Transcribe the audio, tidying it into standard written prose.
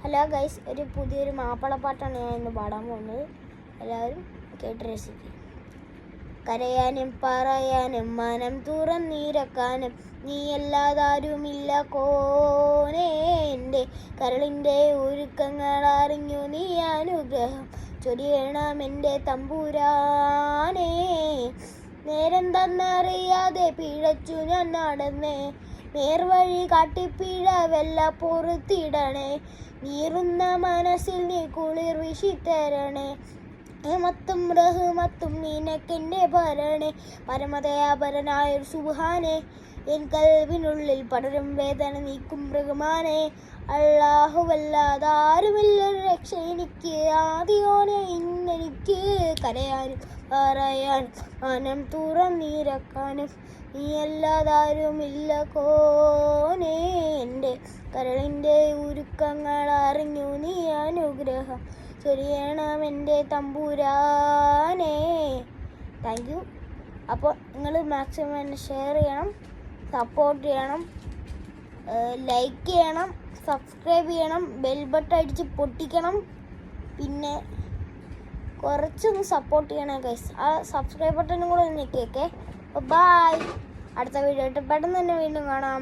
Hello guys, ഒരു പുതിയൊരു മാപ്പിളപ്പാട്ടാണ് ഞാൻ ഇന്ന് പാടാൻ പോകുന്നത്. എല്ലാവരും കേട്ട് രസിക്കും. കരയാനും പറയാനും മനം തുറന്നിരക്കാനും നീയല്ലാതാരുമില്ല കോനേ. എൻ്റെ കരളിൻ്റെ ഒരുക്കങ്ങൾ അറിഞ്ഞു നീ അനുഗ്രഹം ചൊരിയണം എൻ്റെ തമ്പുരാനേ. നേരം തന്നറിയാതെ പിഴച്ചു ഞാൻ നടന്നേ, നേർവഴി കാട്ടിപ്പിഴവെല്ല പൊറുത്തിടണേ. നീറുന്ന മനസ്സിൽ നീ കുളിർ വീശിത്തരണേ. മത്തും റഹ്മത്തും നിനക്കെൻ്റെ ഭരണേ. പരമദയാപരനായൊരു സുബ്ഹാനേ, എൻ കൽവിനുള്ളിൽ പടരും വേദന നീക്കും റഹ്മാനേ. അല്ലാഹുവല്ലാതാരുമില്ല രക്ഷ എനിക്ക്, ആദിയോനെ ഇന്നെനിക്ക് കരയാനും പറയാനും മനം തുറന്നിരക്കാനും നീയല്ലാതാരുമില്ല കോനേ. എൻ്റെ കരളിൻ്റെ ഉരുക്കങ്ങൾ അറിഞ്ഞു നീ അനുഗ്രഹം ചൊരിയണം എൻ്റെ തമ്പുരാനേ. Thank you. അപ്പോൾ നിങ്ങൾ മാക്സിമം എന്നെ ഷെയർ ചെയ്യണം, സപ്പോർട്ട് ചെയ്യണം, ലൈക്ക് ചെയ്യണം, സബ്സ്ക്രൈബ് ചെയ്യണം, ബെൽ ബട്ടൺ അടിച്ച് പൊട്ടിക്കണം. പിന്നെ കുറച്ചൊന്ന് സപ്പോർട്ട് ചെയ്യണം ഗൈസ്. ആ സബ്സ്ക്രൈബ് ബട്ടണും കൂടെ ഒന്ന് ഞെക്കിയേക്കെ. അപ്പോൾ ബൈ. അടുത്ത വീഡിയോ ആയിട്ട് പെട്ടെന്ന് തന്നെ വീണ്ടും കാണാം.